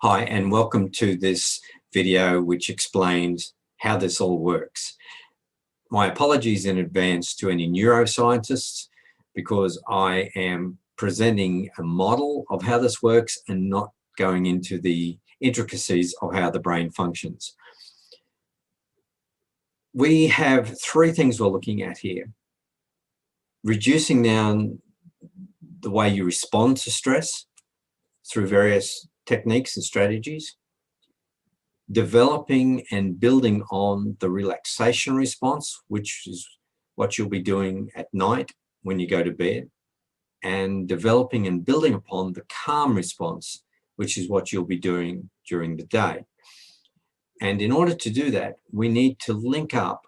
Hi, and welcome to this video which explains how this all works. My apologies in advance to any neuroscientists because I am presenting a model of how this works and not going into the intricacies of how the brain functions. We have three things we're looking at here. Reducing down the way you respond to stress through various techniques and strategies, developing and building on the relaxation response, which is what you'll be doing at night when you go to bed, and developing and building upon the calm response, which is what you'll be doing during the day. And in order to do that, we need to link up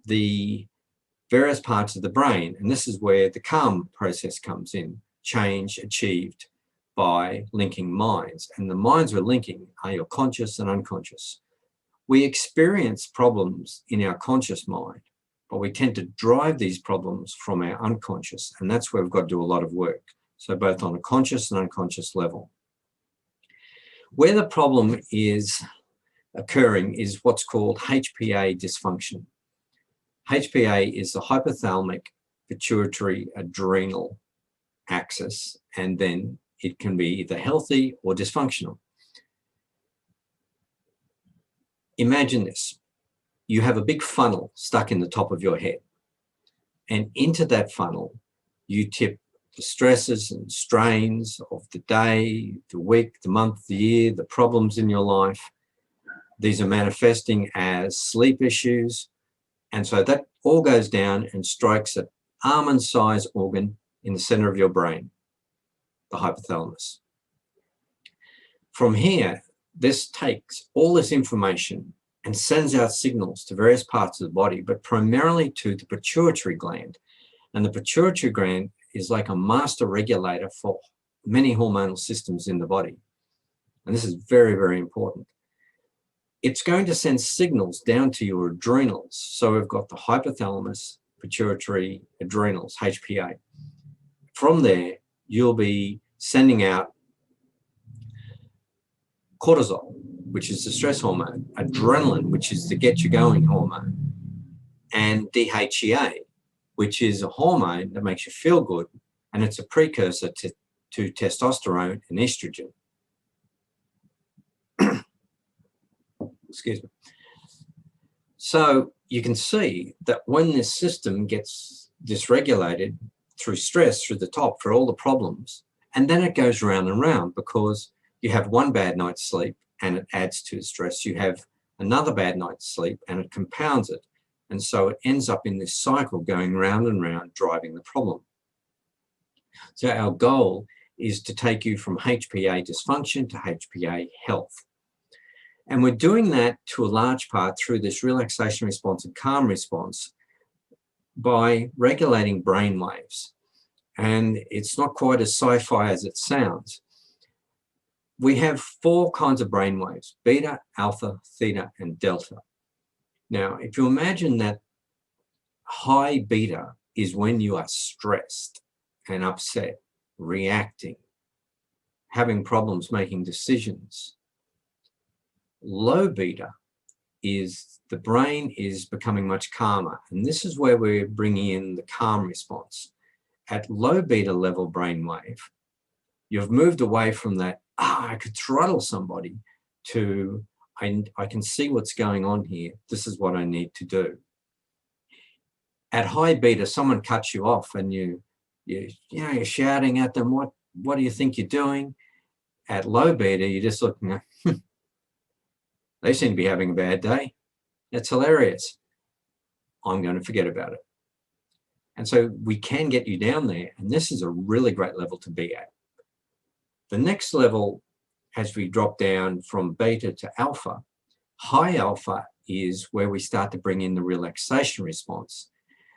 the various parts of the brain, and this is where the calm process comes in, change achieved by linking minds. And the minds we're linking are your conscious and unconscious. We experience problems in our conscious mind, but we tend to drive these problems from our unconscious, and that's where we've got to do a lot of work. So both on a conscious and unconscious level. Where the problem is occurring is what's called HPA dysfunction. HPA is the hypothalamic pituitary adrenal axis, and then it can be either healthy or dysfunctional. Imagine this. You have a big funnel stuck in the top of your head, and into that funnel you tip the stresses and strains of the day, the week, the month, the year, the problems in your life. These are manifesting as sleep issues, and so that all goes down and strikes an almond-sized organ in the center of your brain, the hypothalamus. From here, this takes all this information and sends out signals to various parts of the body, but primarily to the pituitary gland. And the pituitary gland is like a master regulator for many hormonal systems in the body. And this is very, very important. It's going to send signals down to your adrenals. So we've got the hypothalamus, pituitary, adrenals, HPA. From there, you'll be sending out cortisol, which is the stress hormone, adrenaline, which is the get you going hormone, and DHEA, which is a hormone that makes you feel good, and it's a precursor to testosterone and estrogen. Excuse me. So you can see that when this system gets dysregulated through stress, through the top, for all the problems, and then it goes round and round because you have one bad night's sleep and it adds to the stress. You have another bad night's sleep and it compounds it. And so it ends up in this cycle going round and round, driving the problem. So our goal is to take you from HPA dysfunction to HPA health. And we're doing that to a large part through this relaxation response and calm response by regulating brain waves. And it's not quite as sci-fi as it sounds. We have four kinds of brain waves: beta, alpha, theta, and delta. Now, if you imagine that high beta is when you are stressed and upset, reacting, having problems making decisions. Low beta is the brain is becoming much calmer, and this is where we're bringing in the calm response. At low beta level brainwave, you've moved away from that, I could throttle somebody, to I can see what's going on here. This is what I need to do. At high beta, someone cuts you off and you're shouting at them, what do you think you're doing? At low beta, you're just looking at, they seem to be having a bad day. That's hilarious. I'm going to forget about it. And so we can get you down there, and this is a really great level to be at. The next level, as we drop down from beta to alpha, high alpha is where we start to bring in the relaxation response.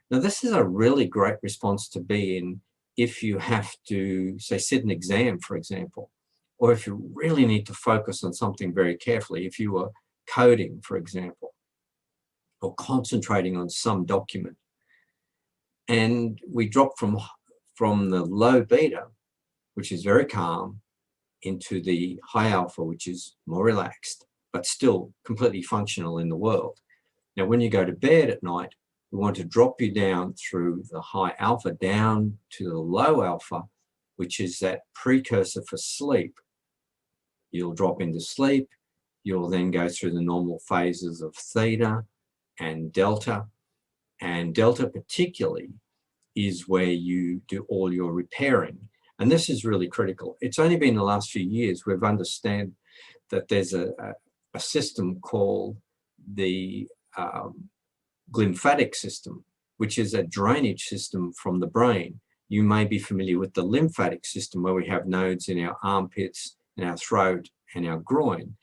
Now, this is a really great response to be in if you have to, say, sit an exam, for example, or if you really need to focus on something very carefully, if you were coding, for example, or concentrating on some document. And we drop from the low beta, which is very calm, into the high alpha, which is more relaxed, but still completely functional in the world. Now, when you go to bed at night, we want to drop you down through the high alpha down to the low alpha, which is that precursor for sleep. You'll drop into sleep. You'll then go through the normal phases of theta and delta. And delta particularly is where you do all your repairing. And this is really critical. It's only been the last few years we've understand that there's a system called the glymphatic system, which is a drainage system from the brain. You may be familiar with the lymphatic system, where we have nodes in our armpits, in our throat, and our groin.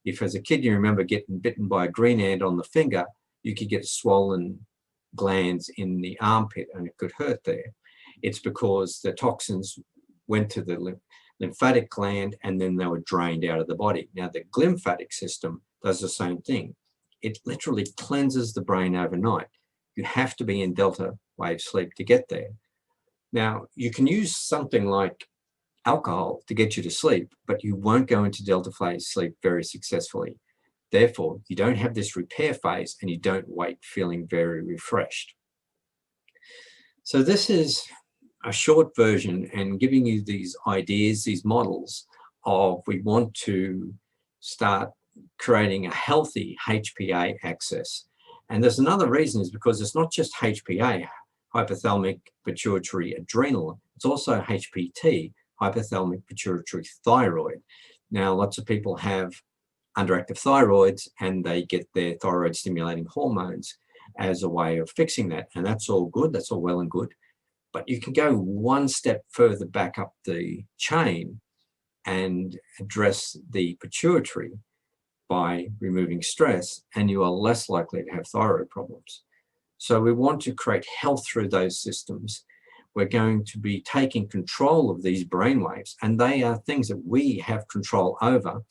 If as a kid you remember getting bitten by a green ant on the finger, you could get swollen glands in the armpit and it could hurt there. It's because the toxins went to the lymphatic gland and then they were drained out of the body. Now the glymphatic system does the same thing. It literally cleanses the brain overnight. You have to be in delta wave sleep to get there. Now you can use something like alcohol to get you to sleep, but you won't go into delta phase sleep very successfully. Therefore, you don't have this repair phase and you don't wake feeling very refreshed. So this is a short version and giving you these ideas, these models of we want to start creating a healthy HPA axis. And there's another reason is because it's not just HPA, hypothalamic pituitary adrenal, it's also HPT, hypothalamic pituitary thyroid. Now, lots of people have underactive thyroids and they get their thyroid stimulating hormones as a way of fixing that. And that's all good, that's all well and good. But you can go one step further back up the chain and address the pituitary by removing stress, and you are less likely to have thyroid problems. So we want to create health through those systems. We're going to be taking control of these brainwaves, and they are things that we have control over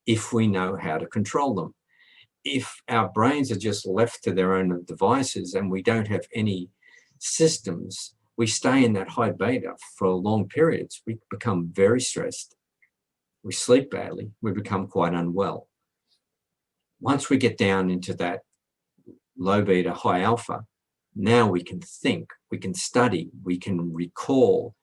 if we know how to control them. If our brains are just left to their own devices and we don't have any systems, we stay in that high beta for long periods. We become very stressed. We sleep badly. We become quite unwell. Once we get down into that low beta, high alpha, now we can think, we can study, we can recall,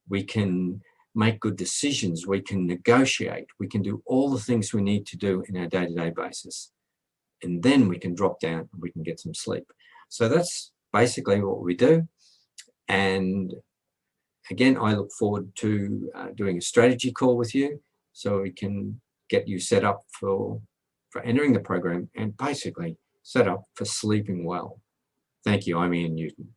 we can make good decisions, we can negotiate, we can do all the things we need to do in our day-to-day basis. And then we can drop down and we can get some sleep. So that's basically what we do. And again, I look forward to doing a strategy call with you so we can get you set up for entering the program and basically set up for sleeping well. Thank you. I'm Ian Newton.